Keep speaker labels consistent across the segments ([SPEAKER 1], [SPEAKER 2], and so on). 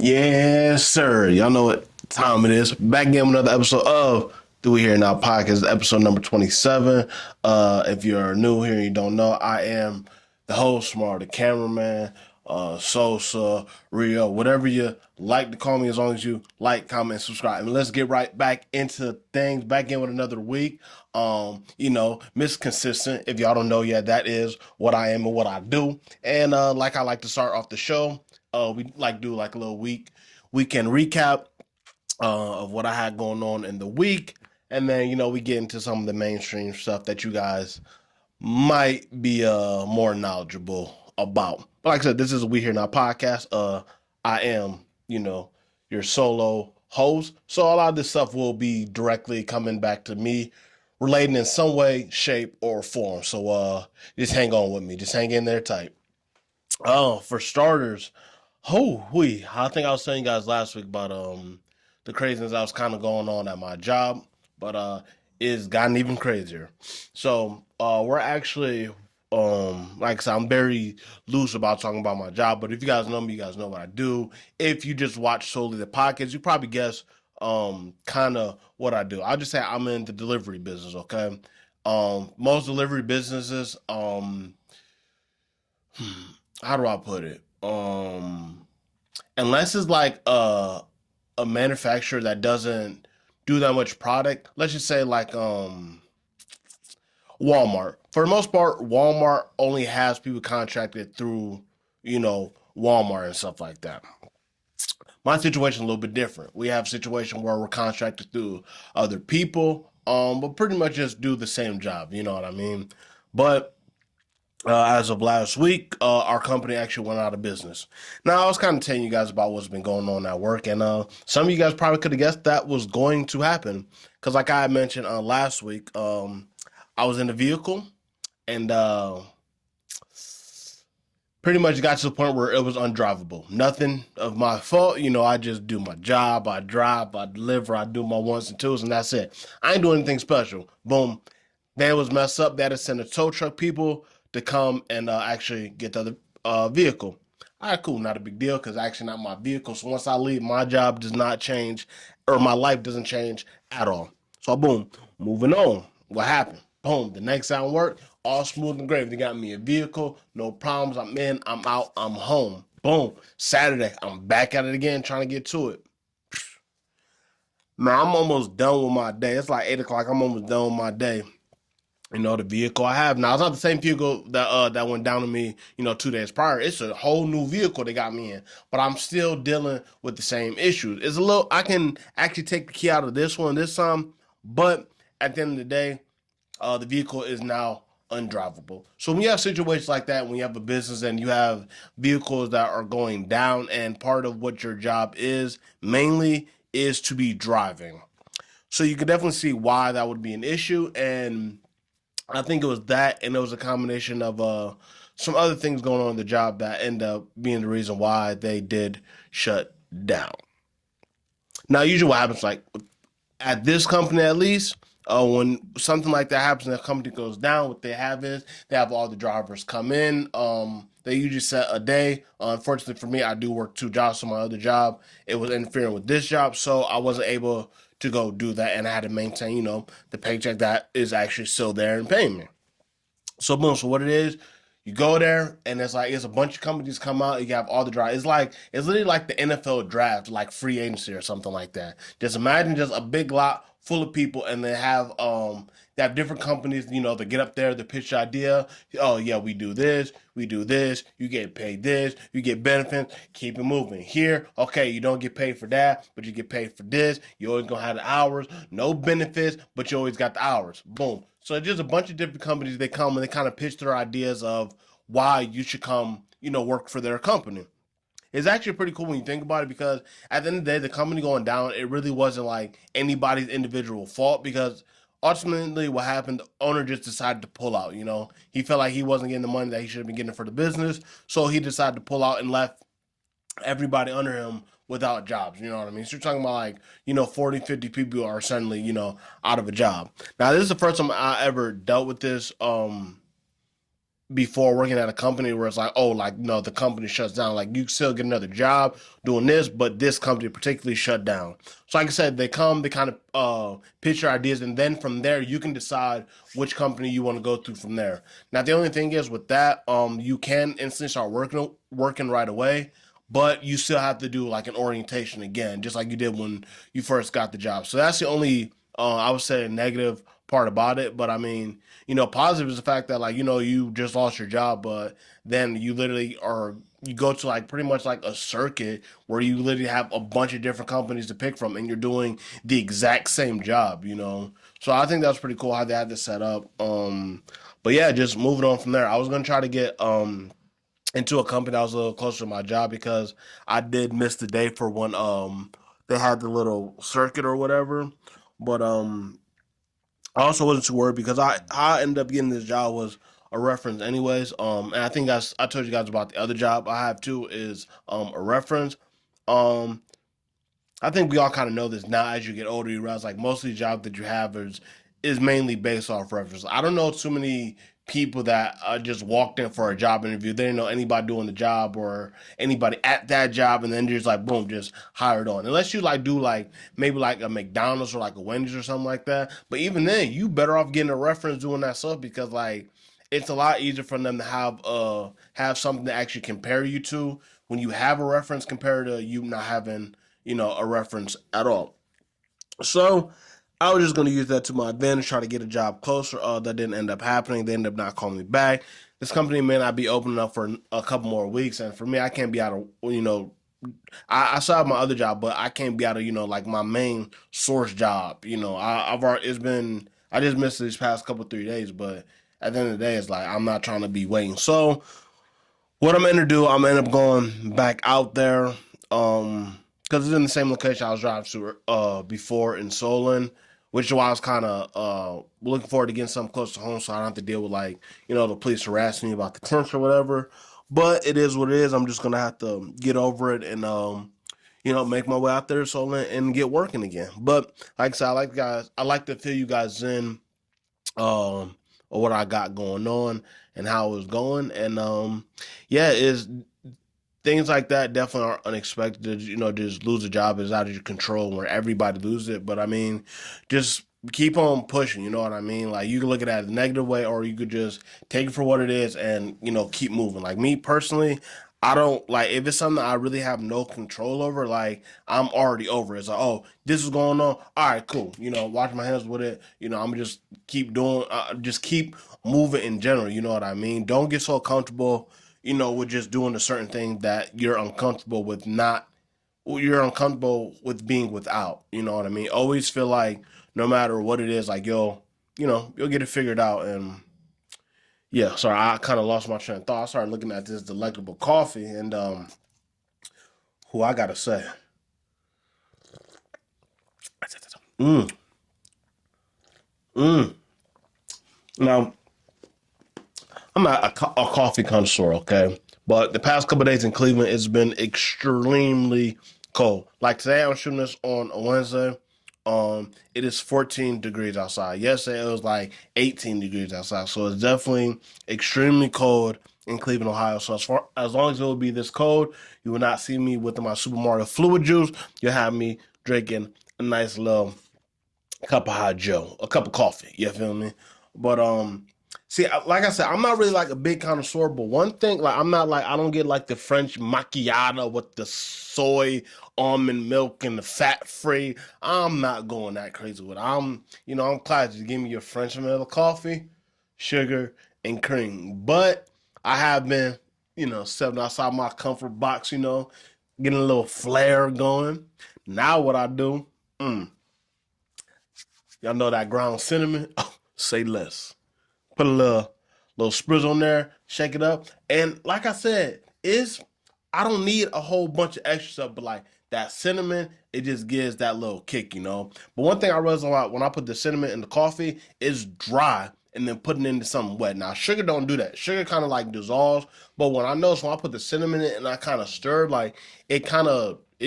[SPEAKER 1] Yes, sir. Y'all know what time it is. Back again with another episode of Do We Hear Now podcast, episode number 27. If you're new here and you don't know, I am the host, Smart, the cameraman, Sosa, Rio, whatever you like to call me, as long as you like, comment, subscribe. And let's get right back into things. Back in with another week. Miss Consistent. If y'all don't know yet, that is what I am and what I do. And like I like to start off the show. We like do like a little weekend recap of what I had going on in the week, and then we get into some of the mainstream stuff that you guys might be more knowledgeable about. But like I said, this is a We Here Now podcast. I am your solo host, so a lot of this stuff will be directly coming back to me, relating in some way, shape, or form. So just hang on with me, just hang in there tight. For starters. I think I was telling you guys last week about the craziness that was kind of going on at my job, but it's gotten even crazier. So we're actually like I said, I'm very loose about talking about my job, but if you guys know me, you guys know what I do. If you just watch solely the podcast, you probably guess kind of what I do. I'll just say I'm in the delivery business, okay? Most delivery businesses, how do I put it? Unless it's like a manufacturer that doesn't do that much product, let's just say like Walmart. For the most part, Walmart only has people contracted through, Walmart and stuff like that. My situation is a little bit different. We have a situation where we're contracted through other people, but pretty much just do the same job, you know what I mean? But as of last week, our company actually went out of business. Now, I was kind of telling you guys about what's been going on at work, and some of you guys probably could have guessed that was going to happen. Because, like I mentioned last week, I was in a vehicle, and pretty much got to the point where it was undrivable. Nothing of my fault. I just do my job. I drive, I deliver, I do my ones and twos, and that's it. I ain't doing anything special. Boom. Then it was messed up. They had to send a tow truck people to come and actually get the other vehicle. All right, cool. Not a big deal because actually not my vehicle. So once I leave, my job does not change or my life doesn't change at all. So boom, moving on. What happened? Boom. The next time work, all smooth and great. They got me a vehicle, no problems. I'm in, I'm out, I'm home. Boom. Saturday, I'm back at it again, trying to get to it. Man, I'm almost done with my day. It's like 8 o'clock. I'm almost done with my day. The vehicle I have now, it's not the same vehicle that went down to me, 2 days prior. It's a whole new vehicle they got me in, but I'm still dealing with the same issues. It's a little. I can actually take the key out of this one this time, but at the end of the day, the vehicle is now undrivable. So when you have situations like that, when you have a business and you have vehicles that are going down, and part of what your job is mainly is to be driving, so you can definitely see why that would be an issue. And I think it was that, and it was a combination of some other things going on in the job that end up being the reason why they did shut down. Now, usually what happens, like at this company at least, when something like that happens and the company goes down, what they have is they have all the drivers come in. They usually set a day. Unfortunately for me, I do work two jobs. So my other job, it was interfering with this job, so I wasn't able to go do that, and I had to maintain, the paycheck that is actually still there and paying me. So boom. So what it is, you go there and it's a bunch of companies come out. You have all the drive. It's literally like the NFL draft, like free agency or something like that. Just imagine just a big lot full of people, and they have different companies. They get up there, they pitch the idea. Oh yeah, we do this, we do this. You get paid this, you get benefits. Keep it moving. Here, okay, you don't get paid for that, but you get paid for this. You always gonna have the hours, no benefits, but you always got the hours. Boom. So it's just a bunch of different companies. They come and they kind of pitch their ideas of why you should come, work for their company. It's actually pretty cool when you think about it, because at the end of the day, the company going down, it really wasn't like anybody's individual fault, because ultimately what happened, the owner just decided to pull out. He felt like he wasn't getting the money that he should have been getting for the business, so he decided to pull out and left everybody under him without jobs. You know what I mean? So you're talking about like, 40, 50 people are suddenly, out of a job. Now, this is the first time I ever dealt with this before working at a company where it's like, oh, like no, the company shuts down. Like you still get another job doing this, but this company particularly shut down. So like I said, they come, they kind of pitch your ideas, and then from there you can decide which company you want to go through from there. Now the only thing is with that, you can instantly start working right away, but you still have to do like an orientation again, just like you did when you first got the job. So that's the only I would say negative part about it. But I mean, positive is the fact that like you just lost your job, but then you literally are you go to like pretty much like a circuit where you literally have a bunch of different companies to pick from, and you're doing the exact same job. So I think that's pretty cool how they had this set up. But yeah, just moving on from there. I was gonna try to get into a company that was a little closer to my job because I did miss the day for when they had the little circuit or whatever. But I also wasn't too worried because I ended up getting this job was a reference anyways. And I think I told you guys about the other job I have too is a reference. Um I think we all kind of know this now as you get older. You realize like most of the jobs that you have is mainly based off reference. I don't know too many people that just walked in for a job interview. They didn't know anybody doing the job or anybody at that job, and then just like boom, just hired on. Unless you like do like maybe like a McDonald's or like a Wendy's or something like that. But even then, you better off getting a reference doing that stuff because like it's a lot easier for them to have something to actually compare you to when you have a reference compared to you not having a reference at all. So I was just going to use that to my advantage, try to get a job closer. That didn't end up happening. They ended up not calling me back. This company may not be opening up for a couple more weeks, and for me, I can't be out of. I still have my other job, but I can't be out of like my main source job. I've already it's been I just missed these past couple 3 days, but at the end of the day, it's like I'm not trying to be waiting. So what I'm gonna do, I'm gonna end up going back out there, because it's in the same location I was driving to before in Solon, which is why I was kind of looking forward to getting something close to home, so I don't have to deal with like the police harassing me about the temps or whatever. But it is what it is. I'm just gonna have to get over it and make my way out there to Solon and get working again. But like I said, I like to fill you guys in or what I got going on and how it was going. And yeah, is things like that definitely are unexpected. Just lose a job is out of your control where everybody loses it. But I mean, just keep on pushing. You know what I mean? Like you can look at it as a negative way, or you could just take it for what it is and keep moving. Like me personally, I don't like if it's something I really have no control over. Like I'm already over it. It's like, oh, this is going on. All right, cool. Wash my hands with it. I'm gonna just keep doing. Just keep moving in general. You know what I mean? Don't get so comfortable. With just doing a certain thing that you're uncomfortable with being without. You know what I mean? Always feel like no matter what it is, like you'll get it figured out. And yeah, sorry, I kind of lost my train of thought. I started looking at this delectable coffee, and who I gotta say, mm, mm. Now I'm not a coffee connoisseur, okay, but the past couple of days in Cleveland, it's been extremely cold. Like today, I'm shooting this on a Wednesday. It is 14 degrees outside. Yesterday, it was like 18 degrees outside, so it's definitely extremely cold in Cleveland, Ohio. So as long as it will be this cold, you will not see me with my Super Mario fluid juice. You'll have me drinking a nice little cup of hot Joe, a cup of coffee. You feel me? But see, like I said, I'm not really like a big connoisseur. But one thing, like I'm not like I don't get like the French macchiato with the soy almond milk and the fat free. I'm not going that crazy with it. I'm glad you give me your French vanilla coffee, sugar and cream. But I have been, stepping outside my comfort box. Getting a little flair going. Now what I do? Mm, y'all know that ground cinnamon? Oh, say less. Put a little spritz on there, shake it up. And like I said, I don't need a whole bunch of extra stuff, but like that cinnamon, it just gives that little kick. But one thing I realized a lot when I put the cinnamon in the coffee, it's dry and then putting it into something wet. Now sugar don't do that. Sugar kind of like dissolves, but when I notice when I put the cinnamon in and I kind of stir, like it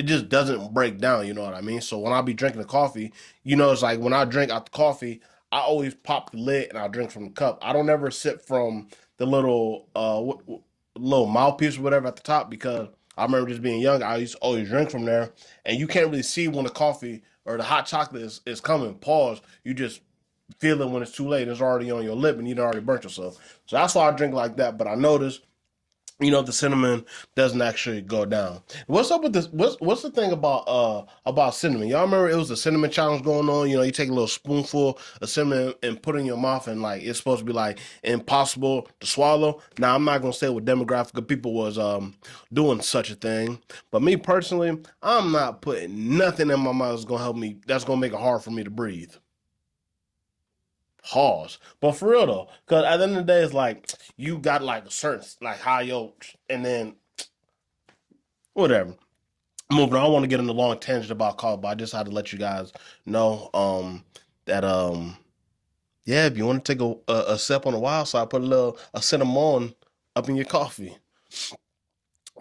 [SPEAKER 1] just doesn't break down. You know what I mean? So when I be drinking the coffee, it's like when I drink out the coffee. I always pop the lid and I drink from the cup. I don't ever sip from the little little mouthpiece or whatever at the top because I remember just being young. I used to always drink from there, and you can't really see when the coffee or the hot chocolate is coming. Pause. You just feel it when it's too late. It's already on your lip and you done already burnt yourself. So that's why I drink like that. But I noticed, the cinnamon doesn't actually go down. What's up with this? What's the thing about cinnamon? Y'all remember it was a cinnamon challenge going on? You take a little spoonful of cinnamon and put it in your mouth, and like it's supposed to be like impossible to swallow. Now I'm not gonna say what demographic of people was doing such a thing, but me personally, I'm not putting nothing in my mouth that's gonna help me. That's gonna make it hard for me to breathe. Pause. But for real though, because at the end of the day, it's like you got like a certain like high oats, and then whatever. Moving on, I don't want to get in a long tangent about coffee, but I just had to let you guys know that yeah, if you want to take a sip on the wild side, put a cinnamon up in your coffee.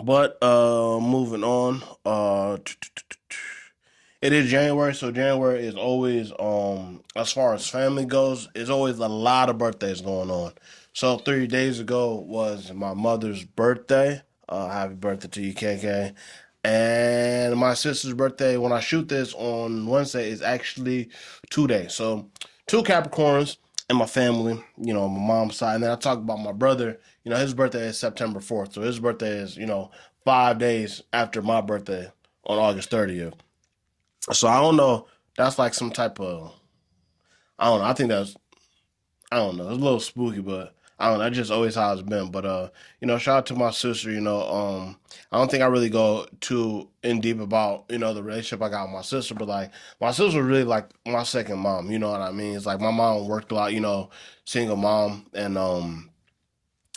[SPEAKER 1] But moving on, it is January, so January is always, as far as family goes, it's always a lot of birthdays going on. So 3 days ago was my mother's birthday. Happy birthday to you, KK. And my sister's birthday, when I shoot this on Wednesday, is actually 2 days. So two Capricorns in my family, my mom's side. And then I talk about my brother, his birthday is September 4th. So his birthday is, 5 days after my birthday on August 30th. So I don't know. That's like some type of, I don't know. I think that's, I don't know. It's a little spooky, but I don't know. That's just always how it's been. But shout out to my sister. I don't think I really go too in deep about the relationship I got with my sister, but like my sister was really like my second mom. You know what I mean? It's like my mom worked a lot. Single mom, and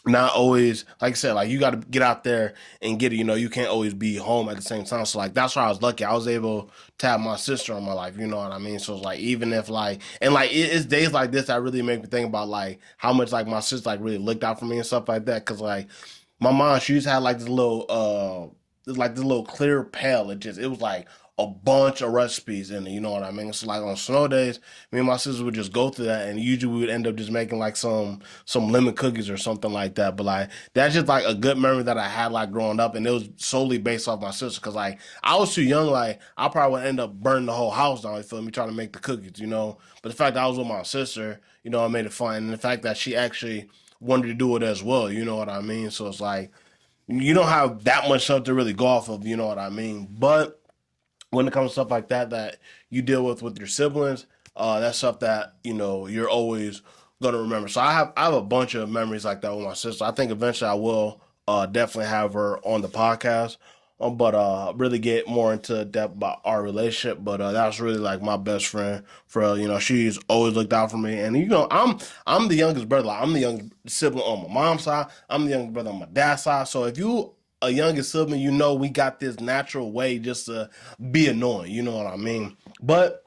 [SPEAKER 1] not always, like I said, like you got to get out there and get it. You can't always be home at the same time. So like that's why I was lucky. I was able to have my sister in my life. You know what I mean? So it's like even if like and like it's days like this that really make me think about like how much like my sister like really looked out for me and stuff like that. Cause like my mom, she used to have like this little clear pail. It was like a bunch of recipes in it. You know what I mean? So like on snow days, me and my sister would just go through that, and usually we would end up just making like some lemon cookies or something like that. But like that's just like a good memory that I had like growing up, and it was solely based off my sister because like I was too young. Like I probably would end up burning the whole house down. You feel me? Trying to make the cookies. But the fact that I was with my sister, I made it fun, and the fact that she actually wanted to do it as well. You know what I mean? So it's like you don't have that much stuff to really go off of. You know what I mean? But when it comes to stuff like that you deal with your siblings, that's stuff that you're always gonna remember. So I have a bunch of memories like that with my sister. I think eventually I will definitely have her on the podcast, but really get more into depth about our relationship. But that's really like my best friend for she's always looked out for me, and I'm the youngest brother. Like, I'm the youngest sibling on my mom's side. I'm the youngest brother on my dad's side. So if you a youngest sibling, we got this natural way just to be annoying. You know what I mean? But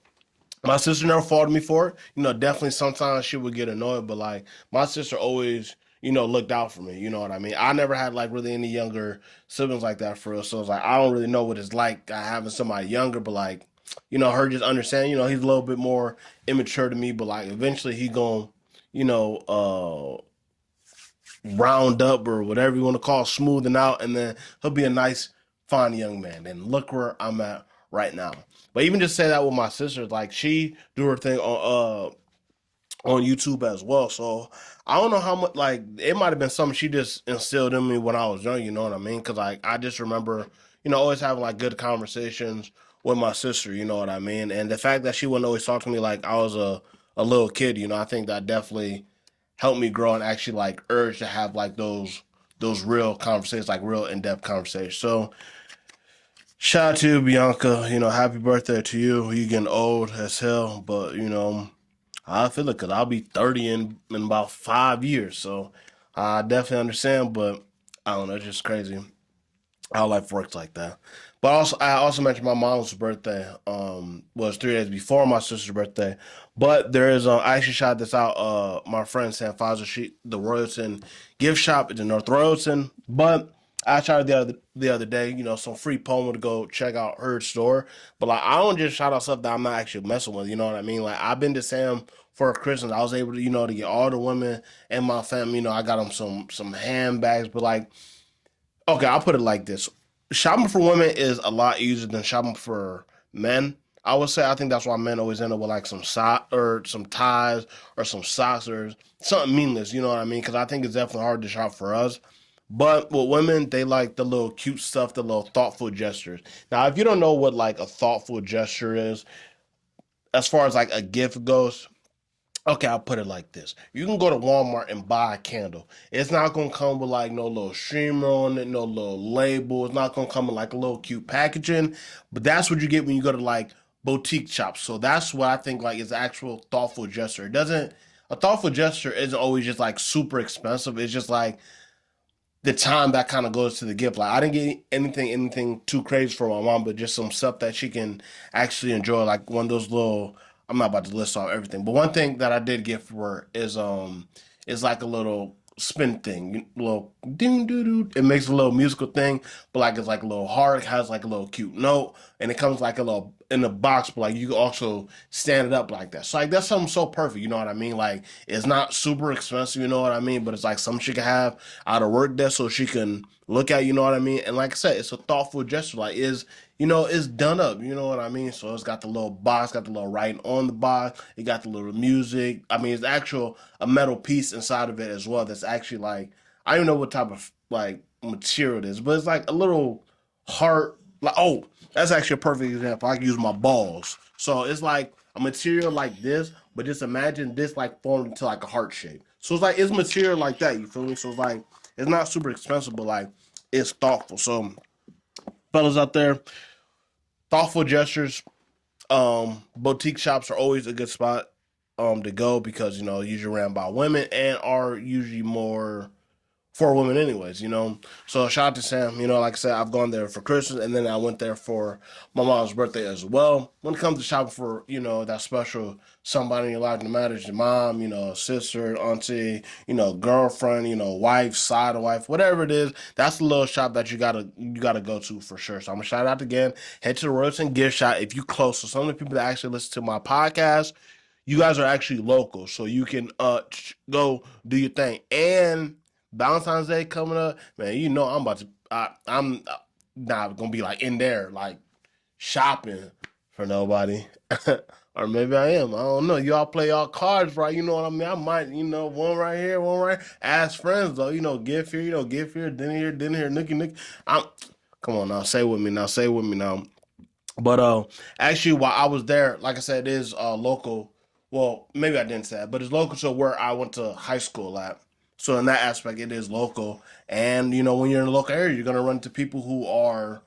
[SPEAKER 1] my sister never faulted me for it. Definitely sometimes she would get annoyed, but like my sister always, looked out for me. You know what I mean? I never had like really any younger siblings like that for real. So it's like I don't really know what it's like having somebody younger, but like, her just understanding, he's a little bit more immature to me, but like eventually he gonna, you know, round up or whatever you want to call smoothing out, and then he'll be a nice, fine young man. And look where I'm at right now. But even just say that with my sister, like she do her thing on YouTube as well. So I don't know how much like it might have been something she just instilled in me when I was young. You know what I mean? Because like I just remember always having like good conversations with my sister. You know what I mean? And the fact that she wouldn't always talk to me like I was a little kid. I think that definitely helped me grow and actually like urge to have like those real conversations, like real in depth conversations. So shout out to you, Bianca. Happy birthday to you. You getting old as hell, but I feel it because I'll be 30 in about 5 years. So I definitely understand, but I don't know, it's just crazy how life works like that. But also, I also mentioned my mom's birthday was 3 days before my sister's birthday. But there is I actually shot this out. My friend Sam Foster, the Royalton gift shop is in North Royalton. But I tried her the other day, some free promo to go check out her store. But like I don't just shout out stuff that I'm not actually messing with, you know what I mean? Like I've been to Sam for Christmas. I was able to, to get all the women in my family, I got them some handbags, but like okay, I'll put it like this. Shopping for women is a lot easier than shopping for men. I would say I think that's why men always end up with like some sock or some ties or some socks or something meaningless. You know what I mean? Because I think it's definitely hard to shop for us. But with women, they like the little cute stuff, the little thoughtful gestures. Now, if you don't know what like a thoughtful gesture is, as far as like a gift goes, okay, I'll put it like this. You can go to Walmart and buy a candle. It's not gonna come with like no little streamer on it, no little label. It's not gonna come with like a little cute packaging. But that's what you get when you go to like boutique shops. So that's what I think like is actual thoughtful gesture. It doesn't a thoughtful gesture isn't always just like super expensive. It's just like the time that kind of goes to the gift. Like I didn't get anything too crazy for my mom, but just some stuff that she can actually enjoy. Like one of those little. I'm not about to list off everything, but one thing that I did get for her is like a little spin thing, little ding doo doo. It makes a little musical thing, but like it's like a little heart, has like a little cute note, and it comes like a little in a box, but like you can also stand it up like that. So like that's something so perfect, you know what I mean? Like it's not super expensive, you know what I mean? But it's like something she can have out of work desk so she can look at, you know what I mean? And like I said, it's a thoughtful gesture. Like is it's done up, you know what I mean? So it's got the little box, got the little writing on the box, it got the little music. I mean, it's actual a metal piece inside of it as well. That's actually like I don't even know what type of like material it is, but it's like a little heart. Like that's actually a perfect example. I can use my balls. So it's like a material like this, but just imagine this like formed into like a heart shape. So it's like it's material like that. You feel me? So it's like it's not super expensive, but like it's thoughtful. So fellas out there, thoughtful gestures. Boutique shops are always a good spot to go because usually ran by women and are usually more for women anyways. So shout out to Sam. Like I said, I've gone there for Christmas and then I went there for my mom's birthday as well. When it comes to shopping for, that special somebody in your life, no matter it's your mom, sister, auntie, girlfriend, wife, side of wife, whatever it is, that's the little shop that you gotta go to for sure. So I'm gonna shout out again. Head to the Royalton Gift Shop if you close. So some of the people that actually listen to my podcast, you guys are actually local, so you can go do your thing. And Valentine's Day coming up, man. I'm about to. I'm not gonna be like in there like shopping for nobody, or maybe I am. I don't know. Y'all play y'all cards right. You know what I mean? I might, one right here, one right. Ask friends though. Gift here, gift here, dinner here, nookie nookie. I'm. Come on now, say with me now. Say with me now. But actually, while I was there, like I said, it is local. Well, maybe I didn't say that, but it's local to where I went to high school at. So in that aspect, it is local. And when you're in the local area, you're gonna run into people who are,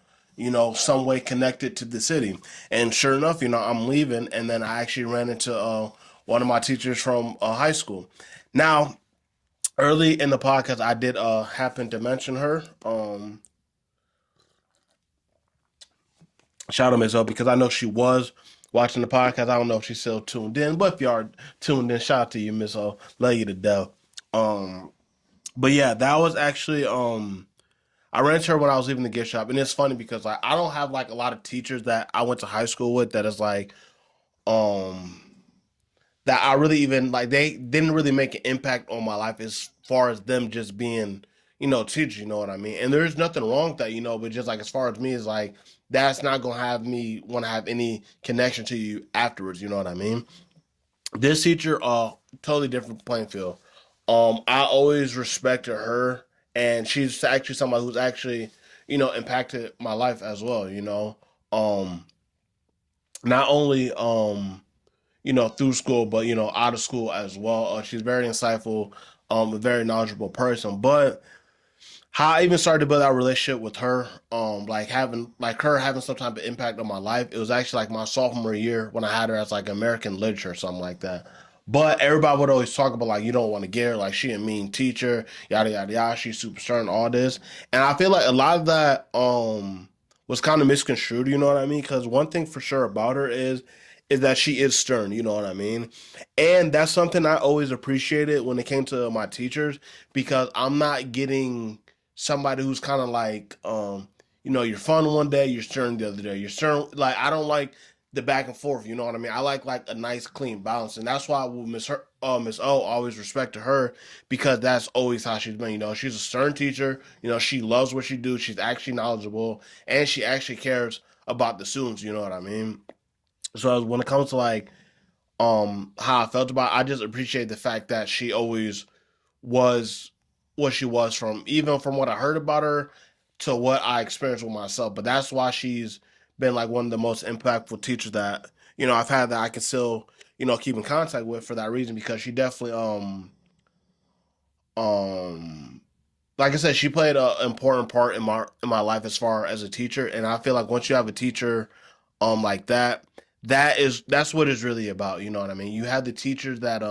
[SPEAKER 1] some way connected to the city. And sure enough, I'm leaving, and then I actually ran into one of my teachers from high school. Now, early in the podcast, I did happen to mention her. Shout out Miss O because I know she was watching the podcast. I don't know if she's still tuned in, but if you are tuned in, shout out to you, Miss O. Love you to death. Um, but yeah, that was actually I ran into her when I was leaving the gift shop, and it's funny because like I don't have like a lot of teachers that I went to high school with that is like um that I really even like they didn't really make an impact on my life as far as them just being, teachers, you know what I mean? And there's nothing wrong with that, but just like as far as me is like that's not gonna have me want to have any connection to you afterwards, you know what I mean? This teacher, totally different playing field. I always respected her and she's actually somebody who's actually, impacted my life as well, Um not only through school, but out of school as well. She's very insightful, a very knowledgeable person. But how I even started to build that relationship with her, like having like her having some type of impact on my life. It was actually like my sophomore year when I had her as like American literature or something like that. But everybody would always talk about like you don't want to get her, like she a mean teacher, yada yada yada. She's super stern, all this, and I feel like a lot of that was kind of misconstrued. You know what I mean? Because one thing for sure about her is that she is stern. You know what I mean? And that's something I always appreciated when it came to my teachers because I'm not getting somebody who's kind of like, you're fun one day, you're stern the other day. You're stern, like I don't like the back and forth. You know what I mean? I like a nice clean balance, and that's why with Miss O, always respected her because that's always how she's been. She's a stern teacher. She loves what she do. She's actually knowledgeable, and she actually cares about the students. You know what I mean? So when it comes to like how I felt about it, I just appreciate the fact that she always was what she was, from even from what I heard about her to what I experienced with myself. But that's why she's been like one of the most impactful teachers that I've had, that I can still keep in contact with for that reason, because she definitely um like I said, she played an important part in my life as far as a teacher. And I feel like once you have a teacher like that, that's what it's really about. You know what I mean? You have the teachers that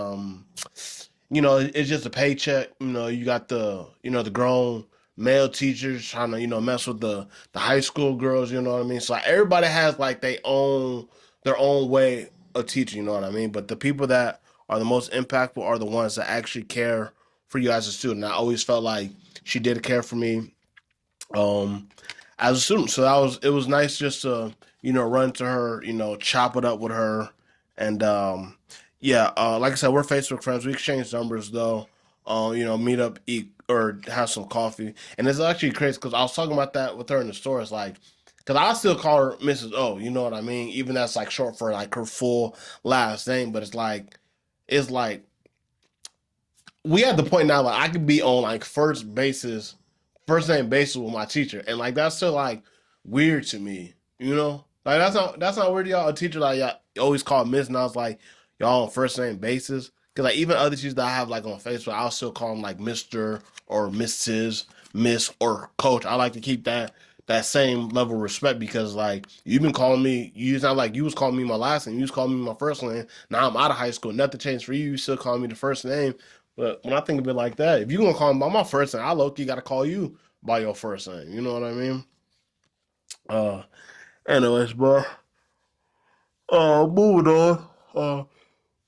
[SPEAKER 1] it's just a paycheck. You got the grown male teachers trying to mess with the high school girls. You know what I mean? So like, everybody has like their own way of teaching. You know what I mean? But the people that are the most impactful are the ones that actually care for you as a student. I always felt like she did care for me um, as a student. So it was nice just to run to her, chop it up with her, and yeah, like I said, we're Facebook friends. We exchange numbers though. Meet up, eat, or have some coffee, and it's actually crazy because I was talking about that with her in the store. It's like, because I still call her Mrs. O. You know what I mean? Even that's like short for like her full last name, but it's like we at the point now like I could be on like first name basis with my teacher, and like that's still like weird to me, Like that's not weird, y'all. A teacher like y'all always call Miss, and I was like y'all on first name basis, because like even other teachers that I have like on Facebook, I'll still call them like Mister or Mrs. Miss or Coach. I like to keep that same level of respect, because like you've been calling me, you not like you was calling me my last name, you was calling me my first name. Now I'm out of high school, nothing changed for you. You still calling me the first name. But when I think of it like that, if you're gonna call me by my first name, I low key gotta call you by your first name. You know what I mean? Uh, anyways, bro. Moving on.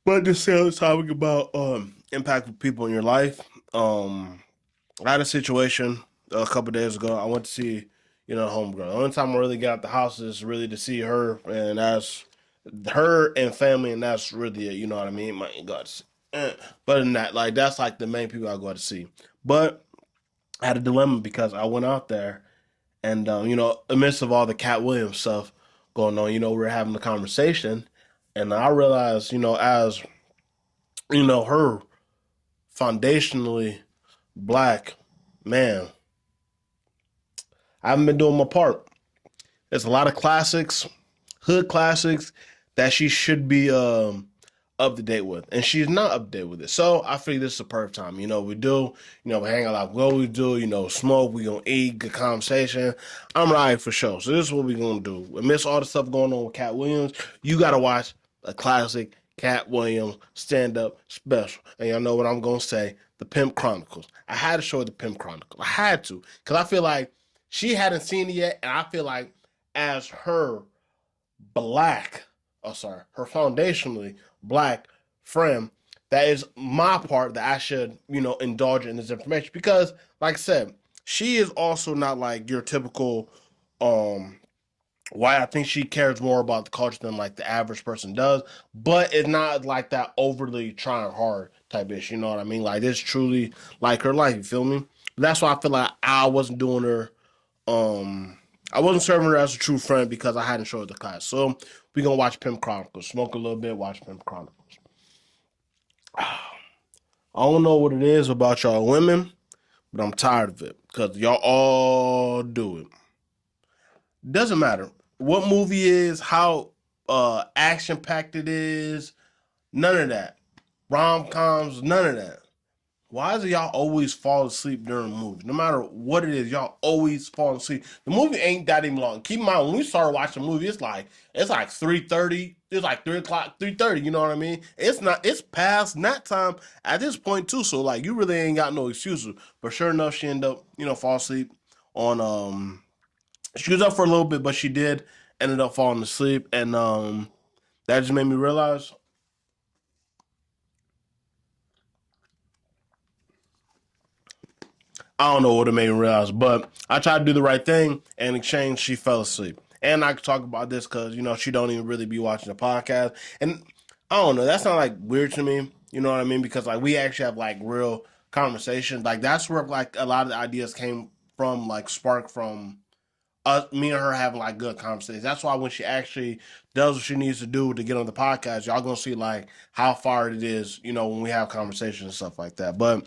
[SPEAKER 1] But just say the topic about impactful people in your life. I had a situation a couple days ago. I went to see, homegirl. The only time I really got out the house is really to see her, and that's her and family, and that's really it. You know what I mean? My God. But than that, like that's like the main people I go to see. But I had a dilemma because I went out there, and amidst of all the Cat Williams stuff going on, we were having a conversation, and I realized, as her foundationally black man, I haven't been doing my part. There's a lot of classics, hood classics, that she should be up to date with, and she's not up to date with it. So I figured this is a perfect time. We do, we hang out like what we do. Smoke. We gonna eat, good conversation. I'm right for sure. So this is what we gonna do. Amidst all the stuff going on with Cat Williams, you gotta watch a classic Cat Williams stand up special. And y'all know what I'm gonna say: the Pimp Chronicles. I had to show her the Pimp Chronicles. I had to, because I feel like she hadn't seen it yet, and I feel like as her black, oh sorry, her foundationally black friend, that is my part that I should, indulge in this information, because, like I said, she is also not like your typical um why I think she cares more about the culture than like the average person does, but it's not like that overly trying hard type issue. You know what I mean? Like this truly like her life. You feel me? That's why I feel like I wasn't doing her um, I wasn't serving her as a true friend because I hadn't showed her the class. So we gonna watch Pimp Chronicles. Smoke a little bit, watch Pimp Chronicles. I don't know what it is about y'all women, but I'm tired of it because y'all all do it. Doesn't matter what movie is, how action packed it is, none of that. Rom coms, none of that. Why is it y'all always fall asleep during the movie? No matter what it is, y'all always fall asleep. The movie ain't that even long. Keep in mind, when we started watching the movie, it's like 3:30. It's like 3 o'clock, 3:30. You know what I mean? It's not. It's past nap time at this point too. So like, you really ain't got no excuses. But sure enough, she ended up fall asleep on She was up for a little bit, but she did ended up falling asleep, and that just made me realize I don't know what it made me realize, but I tried to do the right thing. And in exchange, she fell asleep. And I could talk about this because, she don't even really be watching the podcast. And I don't know, that's not like weird to me. You know what I mean? Because like we actually have like real conversations. Like that's where like a lot of the ideas came from, like spark from me and her having like good conversations. That's why when she actually does what she needs to do to get on the podcast, y'all gonna see like how far it is, when we have conversations and stuff like that. But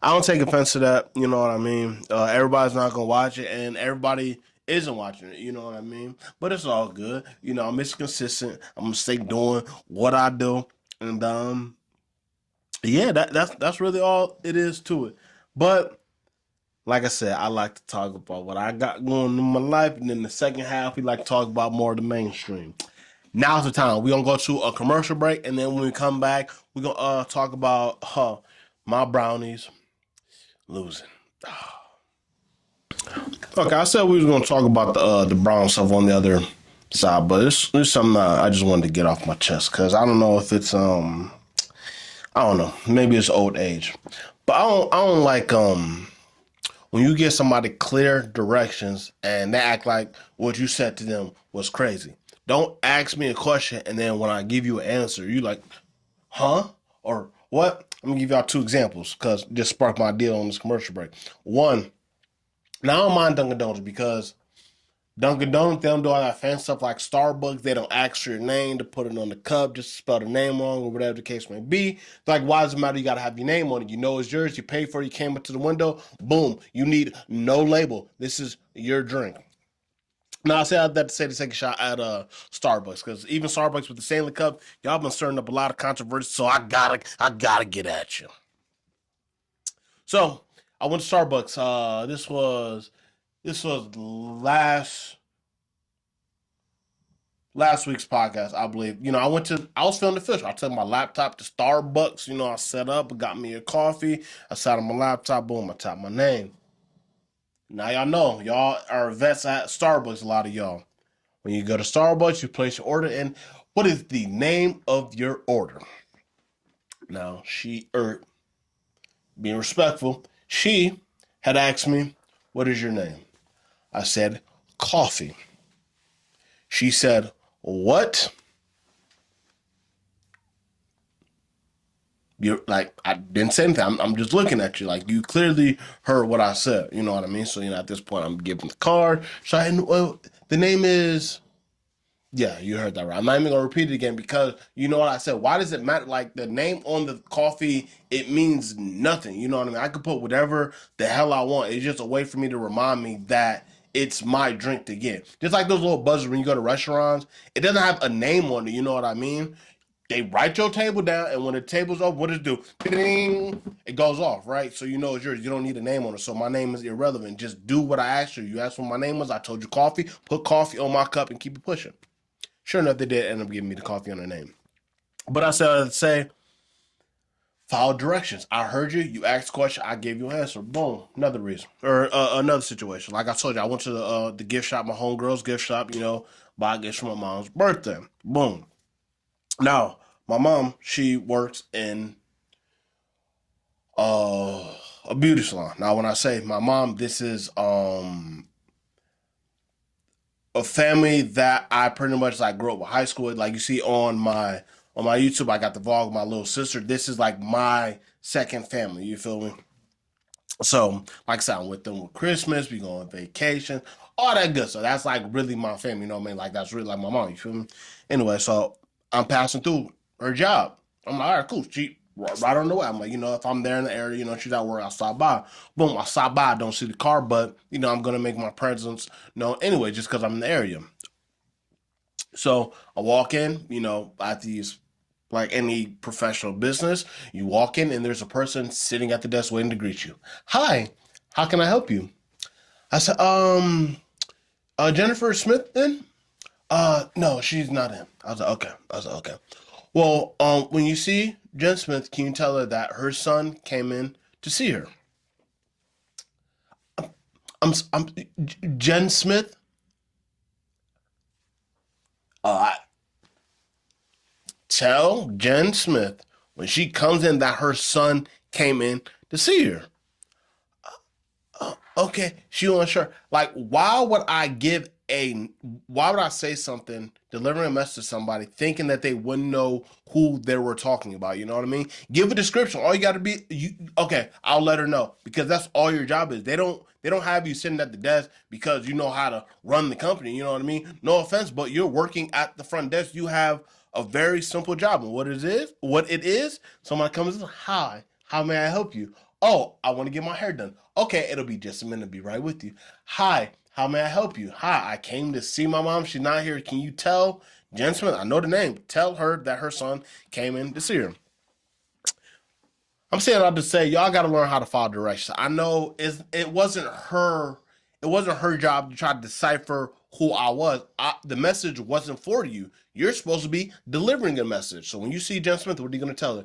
[SPEAKER 1] I don't take offense to that. You know what I mean? Everybody's not gonna watch it, and everybody isn't watching it. You know what I mean? But it's all good. I'm just consistent. I'm gonna stay doing what I do, and yeah, that's really all it is to it. But like I said, I like to talk about what I got going in my life, and then the second half, we like to talk about more of the mainstream. Now's the time. We're gonna go to a commercial break, and then when we come back, we're gonna talk about my brownies losing. Okay, I said we was gonna talk about the brown stuff on the other side, but it's something I just wanted to get off my chest because I don't know if it's I don't know, maybe it's old age, but I don't like when you give somebody clear directions and they act like what you said to them was crazy. Don't ask me a question and then when I give you an answer, you like, huh? Or what? I'm gonna give y'all two examples because just sparked my deal on this commercial break. One, now I don't mind Dunkin' Donuts because Dunkin' Donuts, they don't do all that fancy stuff like Starbucks. They don't ask for your name to put it on the cup, just to spell the name wrong or whatever the case may be. It's like, why does it matter? You got to have your name on it. You know it's yours. You pay for it. You came up to the window. Boom. You need no label. This is your drink. Now, I say that to say to take a shot at Starbucks because even Starbucks with the Stanley Cup, y'all been stirring up a lot of controversy. So I gotta get at you. So I went to Starbucks. This was last week's podcast, I believe. I was feeling the fish. I took my laptop to Starbucks. I set up, got me a coffee. I sat on my laptop, boom, I tapped my name. Now y'all know, y'all are vets at Starbucks, a lot of y'all. When you go to Starbucks, you place your order, and what is the name of your order? Now, being respectful, she had asked me, what is your name? I said, coffee. She said, what? You're like, I didn't say anything. I'm just looking at you. Like, you clearly heard what I said. You know what I mean? So, at this point, I'm giving the card. So, well, the name is, yeah, you heard that right. I'm not even going to repeat it again because you know what I said. Why does it matter? Like, the name on the coffee, it means nothing. You know what I mean? I could put whatever the hell I want. It's just a way for me to remind me that it's my drink to get. Just like those little buzzers when you go to restaurants, it doesn't have a name on it. You know what I mean? They write your table down, and when the table's up, what does it do? Ding, it goes off, right? So you know it's yours. You don't need a name on it. So my name is irrelevant. Just do what I asked you. You asked what my name was. I told you coffee. Put coffee on my cup and keep it pushing. Sure enough, they did end up giving me the coffee on their name. But I said, I'd say, follow directions. I heard you. You asked a question. I gave you an answer. Boom. Another reason or another situation. Like I told you, I went to the gift shop, my homegirl's gift shop. Buy gifts for my mom's birthday. Boom. Now, my mom, she works in a beauty salon. Now, when I say my mom, this is a family that I pretty much like grew up with high school. Like you see on my YouTube, I got the vlog of my little sister. This is like my second family. You feel me? So, like I said, I'm with them with Christmas. We go on vacation, all that good stuff. That's like really my family. You know what I mean? Like that's really like my mom. You feel me? Anyway, so I'm passing through her job. I'm like, all right, cool. She right on the way. I'm like, if I'm there in the area, she's at work, I'll stop by. Boom, I stop by. I don't see the car, but I'm gonna make my presence known anyway, just because I'm in the area. So I walk in, at these like any professional business, you walk in and there's a person sitting at the desk waiting to greet you. Hi, how can I help you? I said, Jennifer Smith then? No, she's not in. I was like, okay. Well, when you see Jen Smith, can you tell her that her son came in to see her? I'm Jen Smith. Uh, Tell Jen Smith when she comes in that her son came in to see her. Okay, she unsure. Like, why would I say something, delivering a message to somebody, thinking that they wouldn't know who they were talking about? You know what I mean? Give a description. All you got to be, okay, I'll let her know because that's all your job is. They don't have you sitting at the desk because you know how to run the company. You know what I mean? No offense, but you're working at the front desk. You have a very simple job, and what it is, someone comes in, hi, how may I help you? Oh, I want to get my hair done. Okay, it'll be just a minute. Be right with you. Hi, how may I help you? Hi, I came to see my mom. She's not here. Can you tell Jen Smith? I know the name. Tell her that her son came in to see her. I'm saying all to say y'all got to learn how to follow directions. I know it wasn't her job to try to decipher who I was. The message wasn't for you. You're supposed to be delivering a message. So when you see Jen Smith, what are you going to tell her?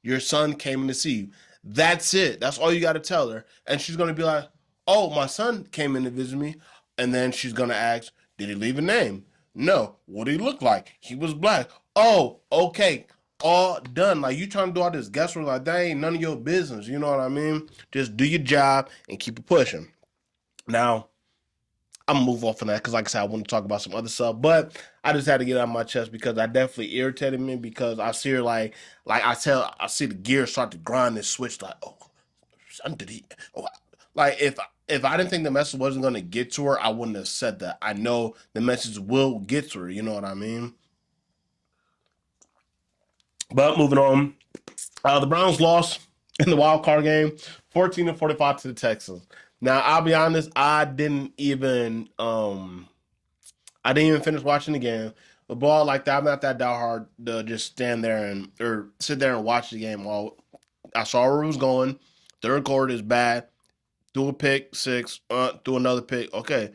[SPEAKER 1] Your son came in to see you. That's it. That's all you got to tell her. And she's going to be like, oh, my son came in to visit me. And then she's going to ask, did he leave a name? No. What did he look like? He was black. Oh, okay. All done. Like, you trying to do all this guesswork, like, that ain't none of your business. You know what I mean? Just do your job and keep it pushing. Now, I'm gonna move off of that because, like I said, I want to talk about some other stuff. But I just had to get it out of my chest because I definitely irritated me because I see her like I see the gears start to grind and switch. Like, oh, son, did he? Oh, like if I didn't think the message wasn't gonna get to her, I wouldn't have said that. I know the message will get to her. You know what I mean? But moving on, the Browns lost in the wild card game, 14-45 to the Texans. Now I'll be honest, I didn't even finish watching the game. A ball like that, I'm not that diehard to just stand there and or sit there and watch the game. All I saw where it was going. Third quarter is bad. Do a pick six. Do another pick. Okay,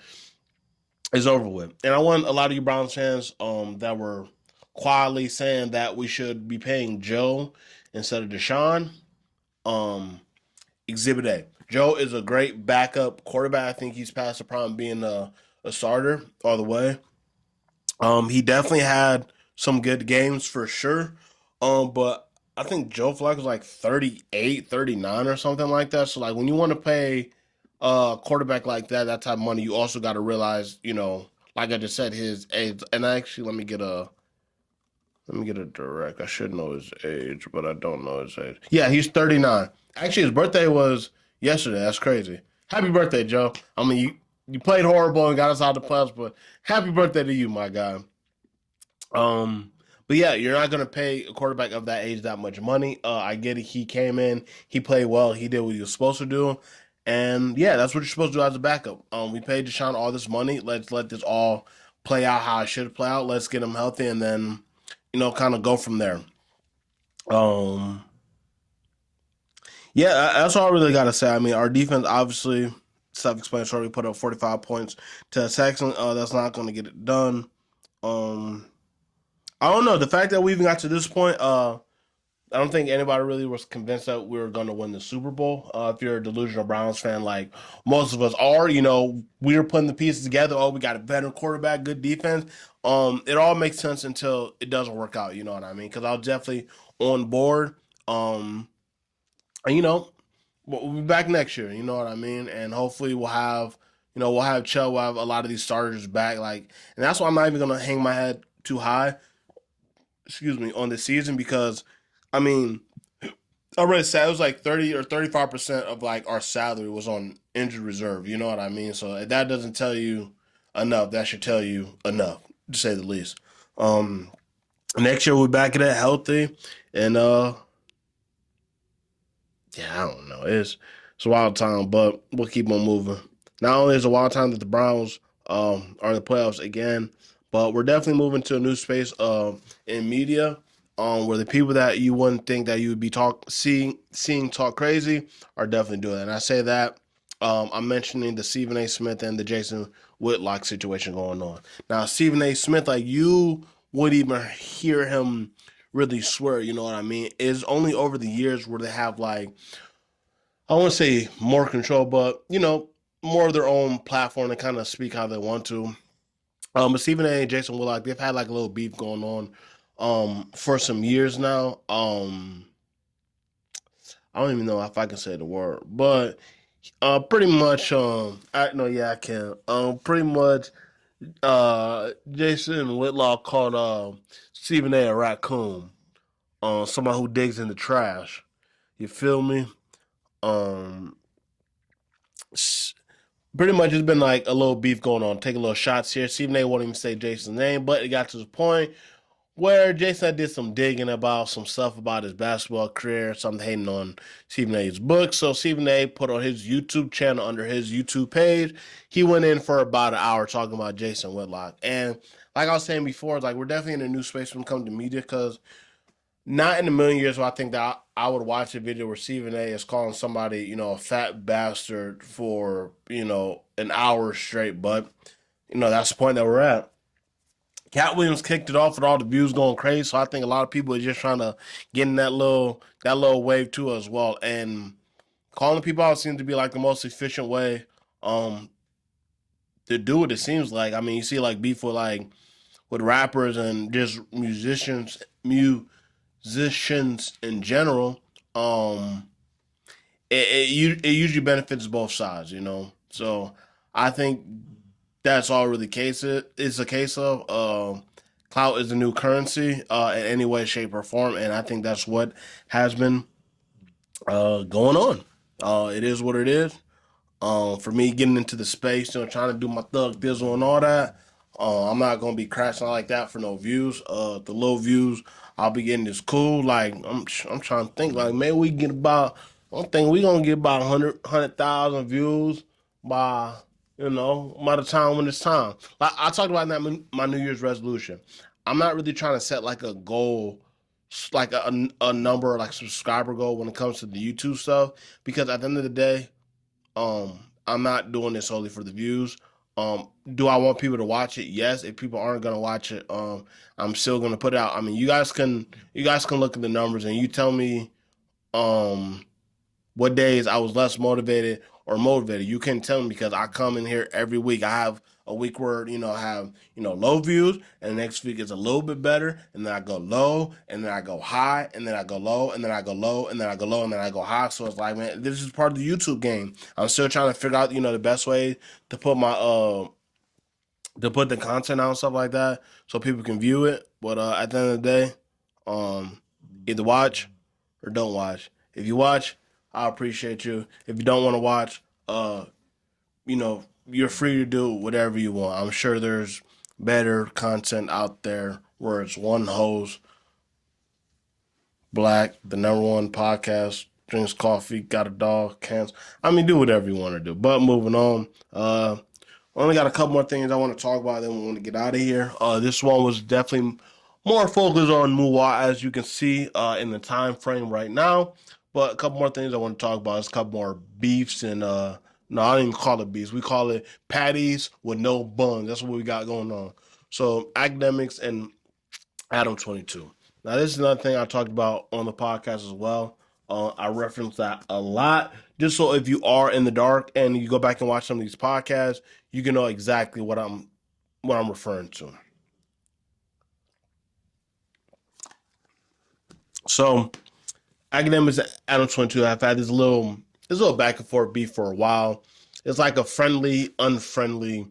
[SPEAKER 1] it's over with. And I want a lot of you Browns fans that were quietly saying that we should be paying Joe instead of Deshaun. Um, Exhibit A. Joe is a great backup quarterback. I think he's past the prime being a starter all the way. He definitely had some good games for sure. But I think Joe Flacco was like 38, 39, or something like that. So like when you want to pay a quarterback like that, that type of money, you also got to realize, like I just said, his age. And actually, let me get a direct. I should know his age, but I don't know his age. Yeah, he's 39. Actually, his birthday was yesterday. That's crazy. Happy birthday, Joe. I mean, you played horrible and got us out of the playoffs, but happy birthday to you, my guy. Um, but yeah, you're not gonna pay a quarterback of that age that much money. I get it. He came in, he played well, he did what he was supposed to do, and yeah, that's what you're supposed to do as a backup. We paid Deshaun all this money. Let's let this all play out how it should play out. Let's get him healthy, and then kind of go from there. Um, yeah, that's all I really gotta say. I mean, our defense obviously self-explanatory. We put up 45 points to the Texans. That's not gonna get it done. Um, I don't know. The fact that we even got to this point, I don't think anybody really was convinced that we were going to win the Super Bowl. If you're a delusional Browns fan, like most of us are, we were putting the pieces together. Oh, we got a veteran quarterback, good defense. It all makes sense until it doesn't work out. You know what I mean? Because I was definitely on board. Um, and we'll be back next year. You know what I mean? And hopefully we'll have Chubb, we'll have a lot of these starters back. Like, and that's why I'm not even gonna hang my head too high. Excuse me, on the season because, I mean, I read it was like 30 or 35% of like our salary was on injured reserve. You know what I mean? So if that doesn't tell you enough, that should tell you enough, to say the least. Um, Next year we're back at it healthy, and yeah, I don't know. It's a wild time, but we'll keep on moving. Not only is it a wild time that the Browns are in the playoffs again, but we're definitely moving to a new space in media, where the people that you wouldn't think that you would be seeing talk crazy are definitely doing it. And I say that I'm mentioning the Stephen A. Smith and the Jason Whitlock situation going on. Now, Stephen A. Smith, like, you would even hear him really swear, you know what I mean? It's only over the years where they have, like, I want to say more control, but more of their own platform to kind of speak how they want to. But Stephen A. and Jason Willock, they've had like a little beef going on for some years now. I don't even know if I can say the word, but Pretty much. I can. Pretty much. Jason Whitlaw called Stephen A. a raccoon. Somebody who digs in the trash. You feel me? Um, Pretty much it's been like a little beef going on, taking little shots here. Stephen A. won't even say Jason's name, but it got to the point where Jason did some digging about some stuff about his basketball career, something hating on Stephen A's book. So Stephen A put on his YouTube channel under his YouTube page. He went in for about an hour talking about Jason Whitlock. And like I was saying before, like we're definitely in a new space when it comes to media because not in a million years will I think that I would watch a video where Stephen A is calling somebody, a fat bastard for, an hour straight. But, that's the point that we're at. Cat Williams kicked it off with all the views going crazy, so I think a lot of people are just trying to get in that little wave too as well. And calling people out seems to be like the most efficient way um to do it. It seems like. I mean, you see like beef with rappers and just musicians in general. Um, it usually benefits both sides. So I think that's all really case it is a case of. Clout is the new currency in any way, shape, or form, and I think that's what has been going on. It is what it is. For me, getting into the space, trying to do my thug dizzle and all that, I'm not gonna be crashing out like that for no views. The low views I'll be getting is cool. Like I'm trying to think like maybe we get about. I'm thinking we gonna get about 100,000 views by by the time when it's time. Like I talked about that in my New Year's resolution. I'm not really trying to set like a goal, like a number like subscriber goal when it comes to the YouTube stuff because at the end of the day I'm not doing this solely for the views. Do I want people to watch it? Yes. If people aren't gonna watch it, I'm still gonna put it out. I mean, you guys can look at the numbers and you tell me um what days I was less motivated or motivated. You can tell me because I come in here every week. I have a week where I have low views, and the next week is a little bit better, and then I go low, and then I go high, and then I go low, and then I go low, and then I go low, and then I go high. So it's like, man, this is part of the YouTube game. I'm still trying to figure out the best way to put my to put the content out and stuff like that so people can view it. But at the end of the day, um, either watch or don't watch. If you watch, I appreciate you. If you don't want to watch, you're free to do whatever you want. I'm sure there's better content out there where it's one host, black, the number one podcast, drinks coffee, got a dog, cans. I mean, do whatever you want to do. But moving on, only got a couple more things I want to talk about. Then we want to get out of here. This one was definitely more focused on Muwa, as you can see in the time frame right now. But a couple more things I want to talk about is a couple more beefs and no, I don't even call it beefs. We call it patties with no buns. That's what we got going on. So academics and Adam 22. Now this is another thing I talked about on the podcast as well. I reference that a lot, just so if you are in the dark and you go back and watch some of these podcasts, you can know exactly what I'm referring to. So academics Adam 22 have had this little back and forth beef for a while. It's like a friendly, unfriendly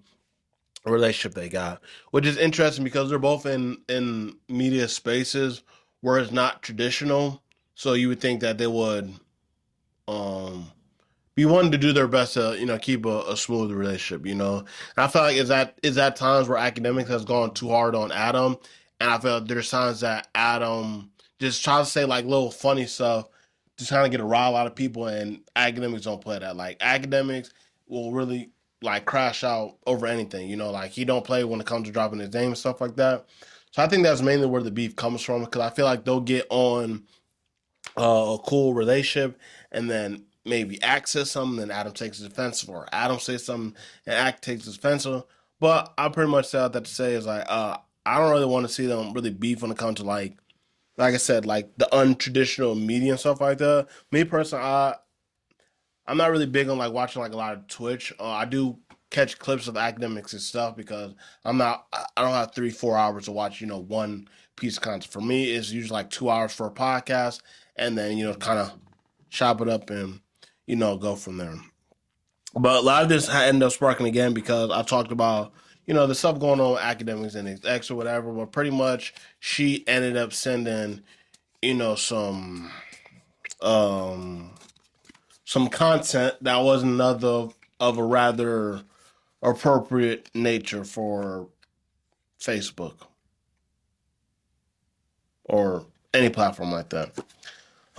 [SPEAKER 1] relationship they got, which is interesting because they're both in media spaces where it's not traditional. So you would think that they would um be wanting to do their best to keep a smooth relationship. And I feel like is that times where academics has gone too hard on Adam, and I feel like there's times that Adam just tries to say like little funny stuff, just trying to get a rile out of people, and academics don't play that. Like academics will really like crash out over anything. Like he don't play when it comes to dropping his name and stuff like that. So I think that's mainly where the beef comes from because I feel like they'll get on a cool relationship, and then maybe Act says something, then Adam takes his offensive, or Adam says something and Act takes his offensive. But I pretty much said that to say is like I don't really want to see them really beef when it comes to like I said, like the untraditional media and stuff like that. Me personally, I'm not really big on like watching like a lot of Twitch. I do catch clips of academics and stuff because I don't have 3 4 hours to watch one piece of content. For me, it's usually like 2 hours for a podcast, and then kind of chop it up and go from there. But a lot of this ended up sparking again because I talked about, the stuff going on with academics and X or whatever. But pretty much she ended up sending, some um some content that was another of a rather appropriate nature for Facebook or any platform like that.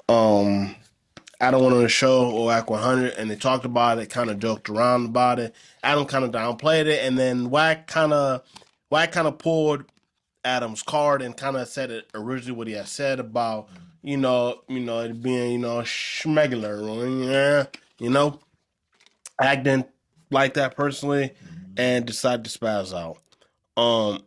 [SPEAKER 1] Um Adam went on the show or Act 100 and they talked about it, kind of joked around about it. Adam kind of downplayed it, and then Wack kind of pulled Adam's card and kind of said it originally what he had said about it being schmegular, yeah, you know. I didn't like that personally, and decided to spaz out. Um,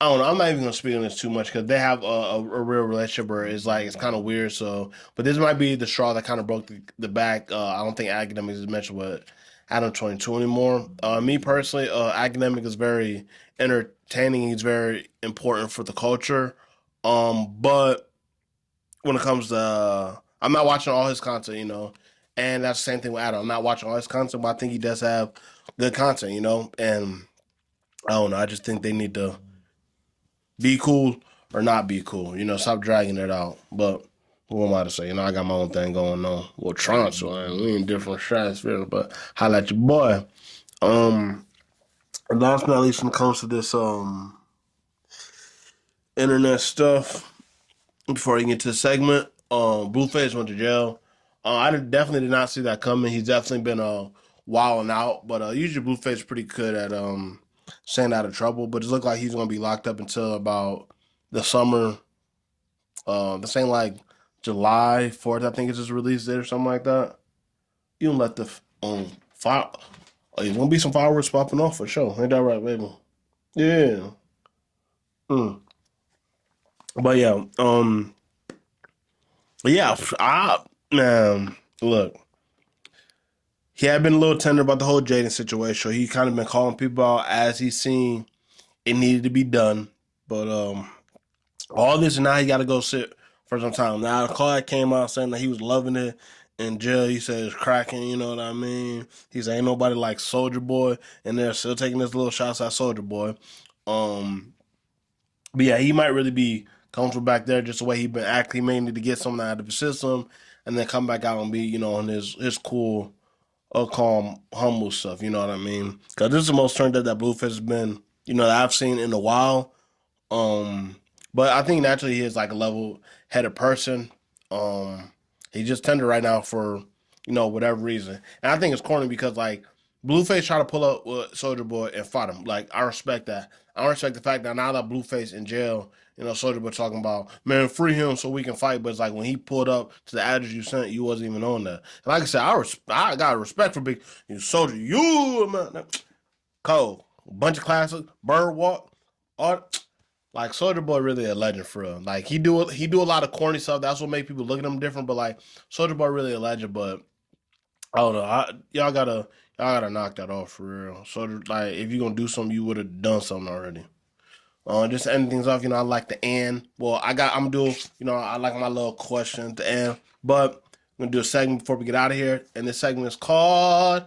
[SPEAKER 1] I don't know. I'm not even gonna speak on this too much because they have a real relationship where it's kind of weird. So, but this might be the straw that kind of broke the back. I don't think academics is mentioned with Adam 22 anymore. Me personally, academic is very entertaining. He's very important for the culture. But when it comes to, I'm not watching all his content, and that's the same thing with Adam. I'm not watching all his content, but I think he does have good content, and I don't know. I just think they need to be cool or not be cool. Stop dragging it out. But who am I to say? I got my own thing going on. Well, Tron, so we in different stratospheres, but holla at your boy. And last but not least, when it comes to this internet stuff, before you get to the segment, Blueface went to jail. I definitely did not see that coming. He's definitely been wilding out, but usually Blueface is pretty good at staying out of trouble. But it looks like he's gonna be locked up until about the summer. This ain't like July 4th, I think it's his release date or something like that. You don't let the fire. Oh, there's gonna be some fireworks popping off for sure. Ain't that right, baby? Yeah. Mm. But yeah, yeah, man, look, he had been a little tender about the whole Jaden situation. He kind of been calling people out as he seen it needed to be done. But all this, and now he got to go sit for some time. Now the call came out saying that he was loving it in jail. He said it's cracking. You know what I mean? He said ain't nobody like Soldier Boy, and they're still taking this little shots at Soldier Boy. Um, but yeah, he might really be comfortable back there just the way he been acting. He may need to get something out of his system and then come back out and be, on his cool, calm, humble stuff. You know what I mean? Because this is the most turned up that Blueface has been, that I've seen in a while. Um, but I think naturally he is like a level-headed person. Um, he's just tender right now for whatever reason, and I think it's corny because like Blueface tried to pull up with Soldier Boy and fought him. Like I respect that. I respect the fact that now that Blueface in jail, Soldier Boy talking about man free him so we can fight. But it's like when he pulled up to the address you sent, you wasn't even on that. And like I said, I got respect for big Soldier. You man, Cole, a bunch of classics, Bird Walk, all like Soldier Boy really a legend for real. Like he do a lot of corny stuff. That's what make people look at him different. But like Soldier Boy really a legend. But I don't know. Y'all gotta knock that off for real. So like if you're gonna do something, you would have done something already. Just ending things off. I like the end. Well, I'm gonna do. I like my little question at the end. But I'm gonna do a segment before we get out of here, and this segment is called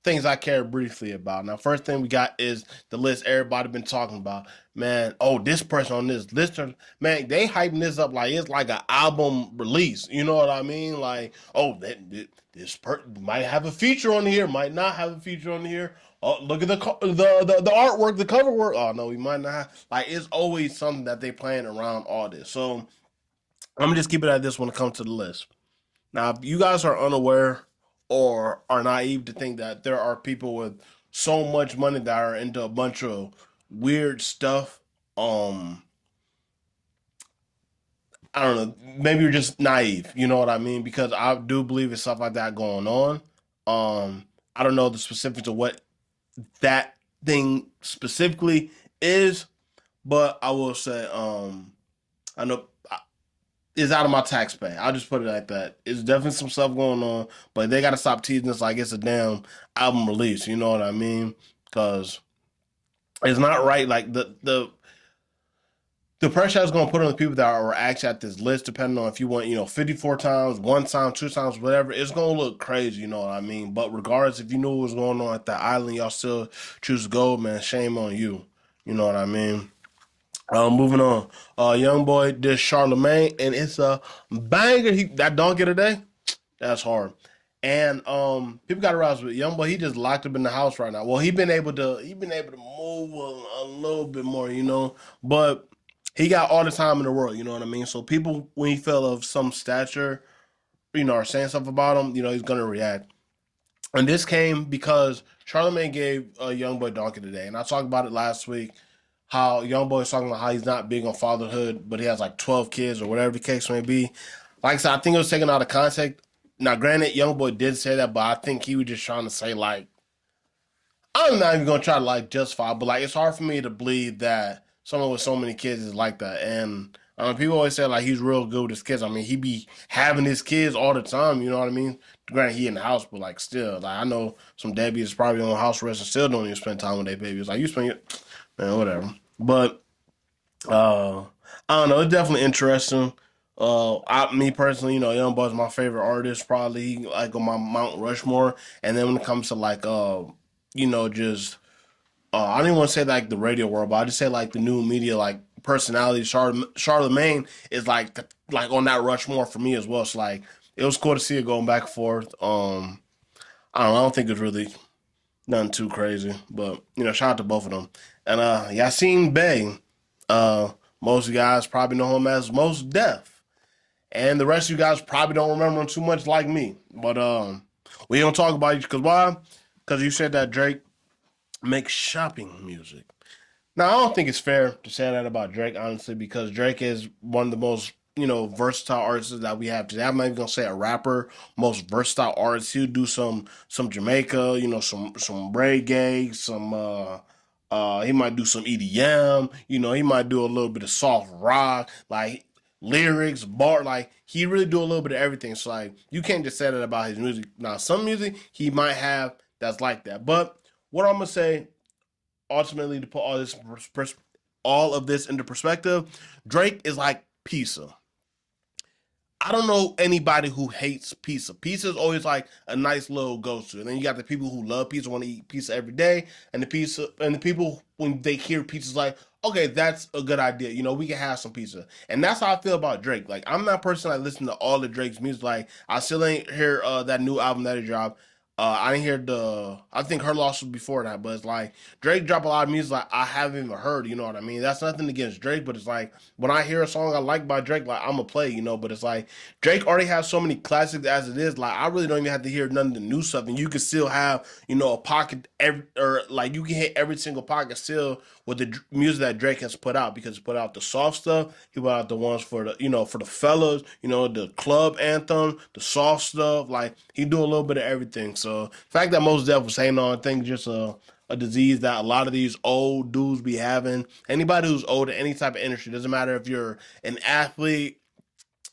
[SPEAKER 1] things I care briefly about. Now, first thing we got is the list everybody been talking about. Man, oh, this person on this list, man, they hyping this up like it's like an album release. You know what I mean? Like, oh, this person might have a feature on here, might not have a feature on here. Oh, look at the artwork, the cover work. Oh no, we might not have. Like, it's always something that they playing around all this. So I'm gonna just keep it at this when it comes to the list. Now, if you guys are unaware or are naive to think that there are people with so much money that are into a bunch of weird stuff, um, I don't know. Maybe you're just naive. You know what I mean? Because I do believe it's stuff like that going on. I don't know the specifics of what that thing specifically is, but I will say, I know is out of my tax pay. I'll just put it like that. It's definitely some stuff going on, but they got to stop teasing us like it's a damn album release. You know what I mean? Because it's not right. Like the the pressure that's going to put on the people that are actually at this list, depending on if you want, 54 times, one time, two times, whatever, it's going to look crazy, you know what I mean? But regardless, if you knew what was going on at that island, y'all still choose gold, man. Shame on you. You know what I mean? Moving on. Young boy did Charlemagne, and it's a banger. That donkey today, that's hard. And people got to realize with young boy, he just locked up in the house right now. Well, he been able to move a little bit more, but he got all the time in the world. You know what I mean? So people, when he feel of some stature, are saying something about him, he's gonna react. And this came because Charlemagne gave young boy donkey today, and I talked about it last week. How young boy is talking about how he's not big on fatherhood, but he has like 12 kids or whatever the case may be. Like I said, I think it was taken out of context. Now, granted, young boy did say that, but I think he was just trying to say like, I'm not even gonna try to like justify, but like it's hard for me to believe that someone with so many kids is like that. And people always say like he's real good with his kids. I mean, he be having his kids all the time. You know what I mean? Granted, he in the house, but like still, like I know some deadbeats probably on house arrest and still don't even spend time with their babies. Like you spend your man, whatever. But uh, I don't know. It's definitely interesting. Me personally, Young Buck's my favorite artist, probably like on my Mount Rushmore. And then when it comes to like, just I don't even want to say like the radio world, but I just say like the new media, like personality. Charlemagne is like on that Rushmore for me as well. So like it was cool to see it going back and forth. I don't know. I don't think it's really nothing too crazy, but shout out to both of them. And Yassine Bey, uh, most of you guys probably know him as Most Def, and the rest of you guys probably don't remember him too much like me. But we don't talk about it because why? Because you said that Drake makes shopping music. Now, I don't think it's fair to say that about Drake, honestly, because Drake is one of the most, versatile artists that we have today. I'm not even gonna say a rapper, most versatile artist. He'll do some Jamaica, some reggae, some he might do some EDM, he might do a little bit of soft rock, like lyrics, bar, like he really do a little bit of everything. So like you can't just say that about his music. Now, some music he might have that's like that. But what I'm gonna say ultimately to put all of this into perspective, Drake is like pizza. I don't know anybody who hates pizza. Pizza is always like a nice little go-to. And then you got the people who love pizza, want to eat pizza every day, and the people when they hear pizza is like, okay, that's a good idea. We can have some pizza. And that's how I feel about Drake. Like I'm that person that listen to all the Drake's music. Like I still ain't hear that new album that he dropped. I didn't hear I think Her Loss was before that, but it's like Drake dropped a lot of music like I haven't even heard, you know what I mean? That's nothing against Drake, but it's like when I hear a song I like by Drake, like I'm gonna play, but it's like Drake already has so many classics as it is, like I really don't even have to hear none of the new stuff, and you can still have, a pocket or like you can hit every single pocket still with the music that Drake has put out because he put out the soft stuff, he put out the ones for for the fellas, the club anthem, the soft stuff, like he do a little bit of everything. So the fact that most Def was saying on, I think just a disease that a lot of these old dudes be having. Anybody who's old in any type of industry, doesn't matter if you're an athlete,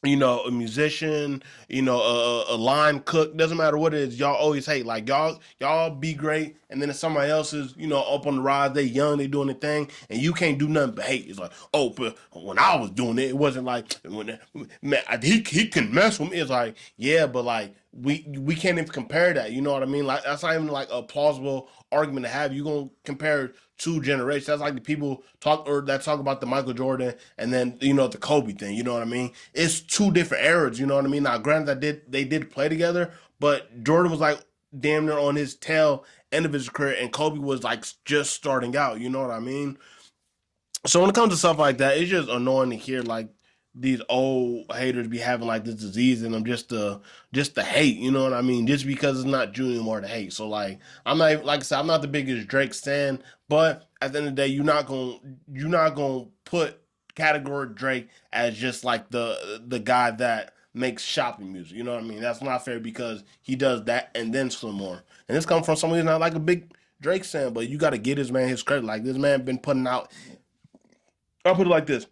[SPEAKER 1] a musician, a line cook, doesn't matter what it is, y'all always hate. Like y'all be great, and then if somebody else is, up on the rise, they young, they doing their thing, and you can't do nothing but hate. It's like, oh, but when I was doing it, it wasn't like when man, he can mess with me. It's like, yeah, but like we can't even compare that. You know what I mean? Like that's not even like a plausible argument to have. You gonna compare two generations. That's like the people talk about the Michael Jordan and then the Kobe thing. You know what I mean? It's two different eras. You know what I mean? Now, granted, they did play together, but Jordan was like damn near on his tail end of his career, and Kobe was like just starting out. You know what I mean? So when it comes to stuff like that, it's just annoying to hear like these old haters be having like this disease in them just to hate, you know what I mean? Just because it's not Junior anymore to hate. So like I'm not like I said, I'm not the biggest Drake stan, but at the end of the day, you're not gonna put category Drake as just like the guy that makes shopping music. You know what I mean? That's not fair because he does that and then some more. And this comes from somebody who's not like a big Drake fan, but you got to get this man his credit. Like this man been putting out. I'll put it like this: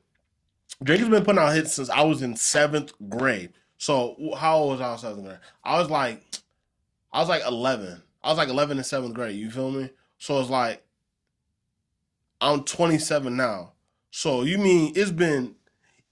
[SPEAKER 1] Drake has been putting out hits since I was in seventh grade. So how old was I in seventh grade? I was like 11. I was like 11 in seventh grade. You feel me? So it's like I'm 27 now. So you mean it's been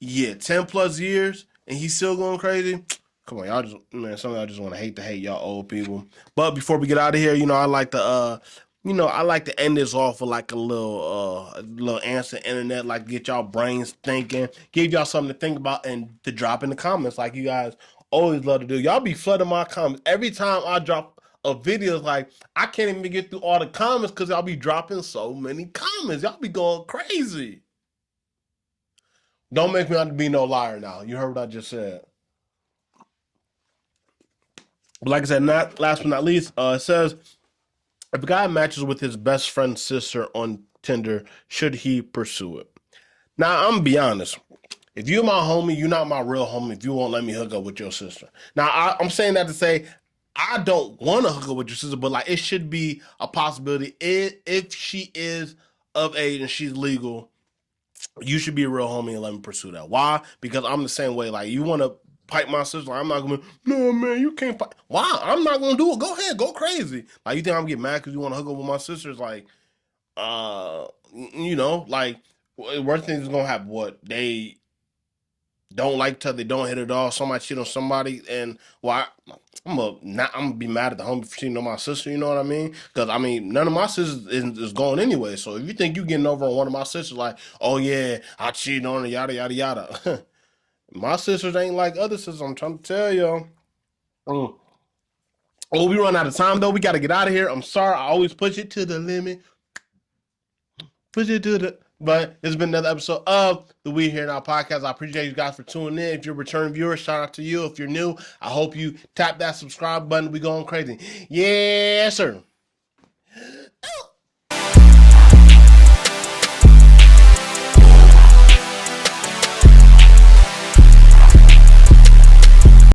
[SPEAKER 1] 10 plus years and he's still going crazy? Come on, y'all just man, some of y'all just want to hate y'all old people. But before we get out of here, I like to I like to end this off with like a little answer internet, like get y'all brains thinking, give y'all something to think about and to drop in the comments like you guys always love to do. Y'all be flooding my comments every time I drop a video. It's like I can't even get through all the comments because y'all be dropping so many comments. Y'all be going crazy. Don't make me out to be no liar now. You heard what I just said. But like I said, not last but not least, it says if a guy matches with his best friend's sister on Tinder, should he pursue it? Now I'm gonna be honest. If you're my homie, you're not my real homie. If you won't let me hook up with your sister. Now I'm saying that to say I don't want to hook up with your sister, but like it should be a possibility if she is of age and she's legal. You should be a real homie and let me pursue that. Why? Because I'm the same way. Like you want to pipe my sister, like, I'm not gonna. No man, you can't. Why? I'm not gonna do it. Go ahead, go crazy. Like you think I'm getting mad because you want to hook up with my sisters? Like, like worst things is gonna happen. What they don't like each other, they don't hit it off. Somebody cheat on somebody, and I'm gonna be mad at the homie for cheating on my sister. You know what I mean? Because I mean, none of my sisters is going anyway. So if you think you getting over on one of my sisters, like, oh yeah, I cheated on her, yada yada yada. My sisters ain't like other sisters. I'm trying to tell y'all. Mm. Oh, we run out of time though. We got to get out of here. I'm sorry. I always push it to the limit. Push it to the. But it's been another episode of the We Here Now podcast. I appreciate you guys for tuning in. If you're a return viewer, shout out to you. If you're new, I hope you tap that subscribe button. We going crazy. Yes, sir.